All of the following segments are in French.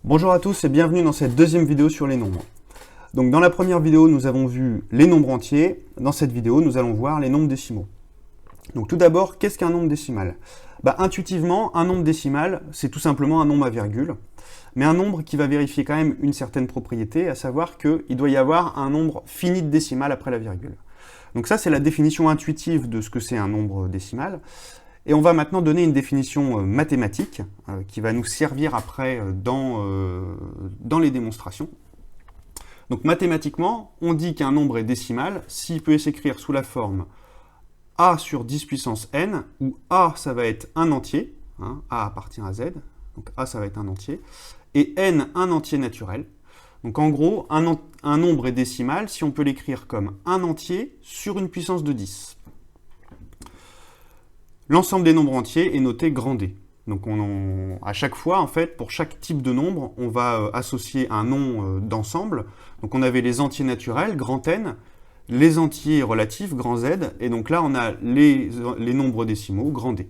Bonjour à tous et bienvenue dans cette deuxième vidéo sur les nombres. Donc dans la première vidéo, nous avons vu les nombres entiers. Dans cette vidéo, nous allons voir les nombres décimaux. Donc tout d'abord, qu'est-ce qu'un nombre décimal? Intuitivement, un nombre décimal, c'est tout simplement un nombre à virgule, mais un nombre qui va vérifier quand même une certaine propriété, à savoir qu'il doit y avoir un nombre fini de décimales après la virgule. Donc ça, c'est la définition intuitive de ce que c'est un nombre décimal. Et on va maintenant donner une définition mathématique qui va nous servir après dans les démonstrations. Donc mathématiquement, on dit qu'un nombre est décimal s'il peut s'écrire sous la forme a sur 10 puissance n, où a ça va être un entier, a appartient à z, donc a ça va être un entier, et n un entier naturel. Donc en gros, un nombre est décimal si on peut l'écrire comme un entier sur une puissance de 10. L'ensemble des nombres entiers est noté grand D. Donc à chaque fois, en fait, pour chaque type de nombre, on va associer un nom d'ensemble. Donc on avait les entiers naturels, grand N, les entiers relatifs, grand Z, et donc là on a les nombres décimaux, grand D.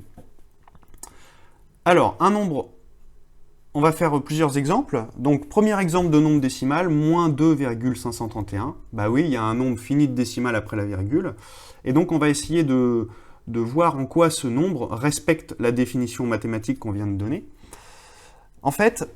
Alors, un nombre, on va faire plusieurs exemples. Donc premier exemple de nombre décimal, moins 2,531. Bah oui, il y a un nombre fini de décimales après la virgule. Et donc on va essayer de voir en quoi ce nombre respecte la définition mathématique qu'on vient de donner. En fait,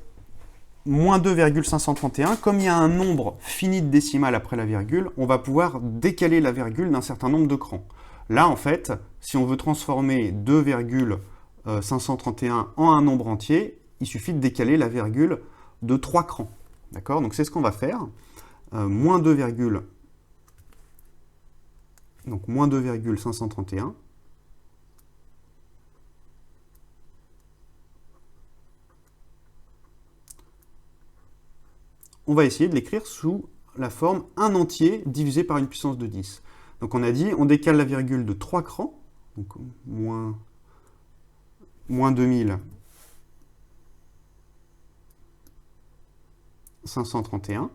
moins 2,531, comme il y a un nombre fini de décimales après la virgule, on va pouvoir décaler la virgule d'un certain nombre de crans. Là, en fait, si on veut transformer 2,531 en un nombre entier, il suffit de décaler la virgule de 3 crans. D'accord? Donc c'est ce qu'on va faire. Moins 2,531. On va essayer de l'écrire sous la forme un entier divisé par une puissance de 10. Donc on a dit, on décale la virgule de 3 crans, donc moins 2531.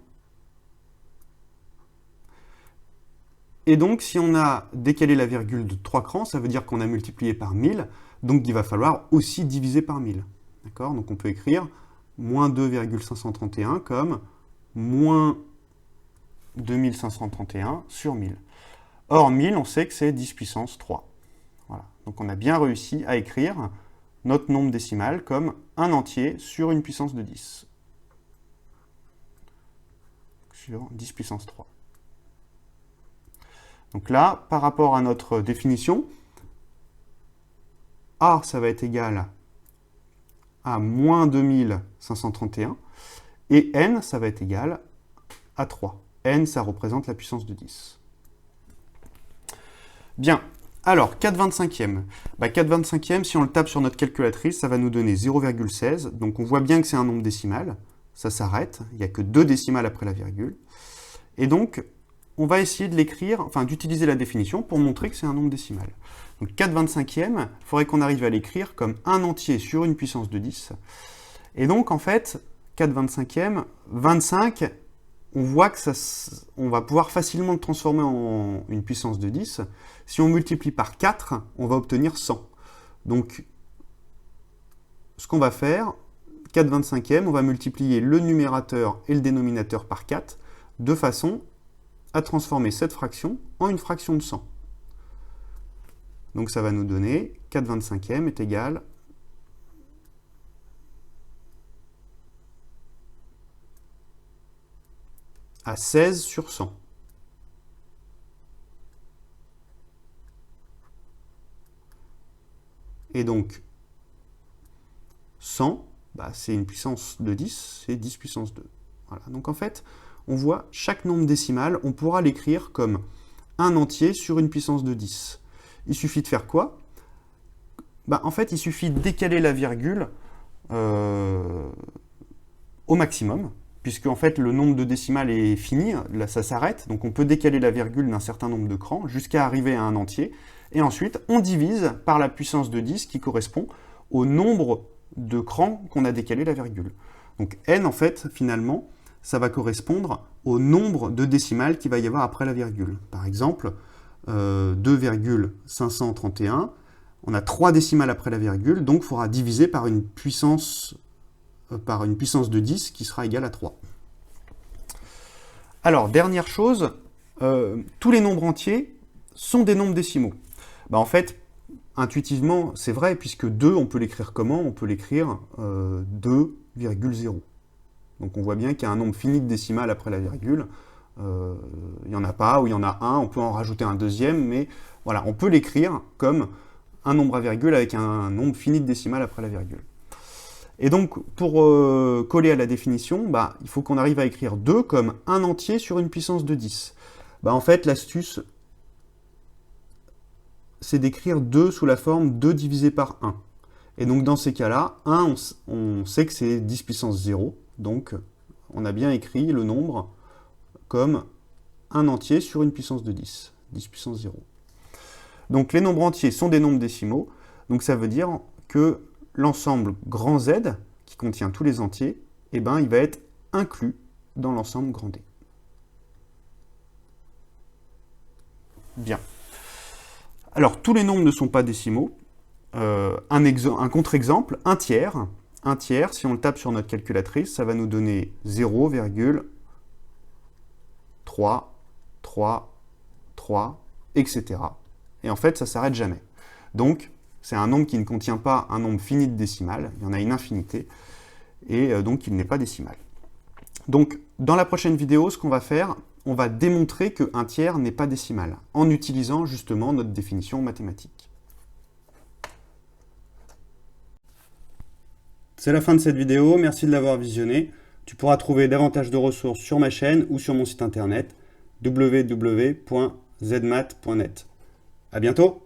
Et donc, si on a décalé la virgule de 3 crans, ça veut dire qu'on a multiplié par 1000, donc il va falloir aussi diviser par 1000. D'accord? Donc on peut écrire moins 2,531 comme moins 2531 sur 1000. Or, 1000, on sait que c'est 10 puissance 3. Voilà. Donc on a bien réussi à écrire notre nombre décimal comme un entier sur une puissance de 10. Sur 10 puissance 3. Donc là, par rapport à notre définition, a, ça va être égal à moins 2531, et n, ça va être égal à 3. n, ça représente la puissance de 10. Bien, alors, 4/25e. 4/25e, si on le tape sur notre calculatrice, ça va nous donner 0,16. Donc on voit bien que c'est un nombre décimal. Ça s'arrête, il n'y a que 2 décimales après la virgule. Et donc, on va essayer de l'écrire, enfin d'utiliser la définition pour montrer que c'est un nombre décimal. Donc 4/25e, il faudrait qu'on arrive à l'écrire comme un entier sur une puissance de 10. Et donc, en fait, 4/25e, 25, on voit que on va pouvoir facilement le transformer en une puissance de 10. Si on multiplie par 4, on va obtenir 100. Donc, ce qu'on va faire, 4/25e, on va multiplier le numérateur et le dénominateur par 4, de façon à transformer cette fraction en une fraction de 100. Donc ça va nous donner 4/25e est égal à 16 sur 100. Et donc 100, c'est une puissance de 10, c'est 10 puissance 2. Voilà. Donc en fait, on voit chaque nombre décimal, on pourra l'écrire comme un entier sur une puissance de 10. Il suffit de faire quoi? En fait, il suffit de décaler la virgule au maximum, puisque en fait, le nombre de décimales est fini, là ça s'arrête, donc on peut décaler la virgule d'un certain nombre de crans jusqu'à arriver à un entier, et ensuite on divise par la puissance de 10 qui correspond au nombre de crans qu'on a décalé la virgule. Donc n, en fait, finalement, ça va correspondre au nombre de décimales qu'il va y avoir après la virgule. Par exemple, 2,531, on a 3 décimales après la virgule, donc il faudra diviser par une puissance par une puissance de 10 qui sera égale à 3. Alors, dernière chose, tous les nombres entiers sont des nombres décimaux. Bah, en fait, intuitivement, c'est vrai, puisque 2, on peut l'écrire comment? On peut l'écrire 2,0. Donc on voit bien qu'il y a un nombre fini de décimales après la virgule. Il n'y en a pas, ou il y en a un, on peut en rajouter un deuxième, mais voilà, on peut l'écrire comme un nombre à virgule avec un nombre fini de décimales après la virgule. Et donc, pour coller à la définition, bah, il faut qu'on arrive à écrire 2 comme un entier sur une puissance de 10. Bah, en fait, l'astuce, c'est d'écrire 2 sous la forme 2 divisé par 1. Et donc, dans ces cas-là, 1, on sait que c'est 10 puissance 0. Donc, on a bien écrit le nombre comme un entier sur une puissance de 10. 10 puissance 0. Donc, les nombres entiers sont des nombres décimaux. Donc, ça veut dire que l'ensemble grand Z, qui contient tous les entiers, eh ben, il va être inclus dans l'ensemble grand D. Bien. Alors, tous les nombres ne sont pas décimaux. Un contre-exemple, un tiers. Un tiers, si on le tape sur notre calculatrice, ça va nous donner 0,333, etc. Et en fait, ça ne s'arrête jamais. Donc, c'est un nombre qui ne contient pas un nombre fini de décimales, il y en a une infinité, et donc il n'est pas décimal. Donc, dans la prochaine vidéo, ce qu'on va faire, on va démontrer qu'un tiers n'est pas décimal, en utilisant justement notre définition mathématique. C'est la fin de cette vidéo, merci de l'avoir visionnée. Tu pourras trouver davantage de ressources sur ma chaîne ou sur mon site internet www.zmath.net. À bientôt!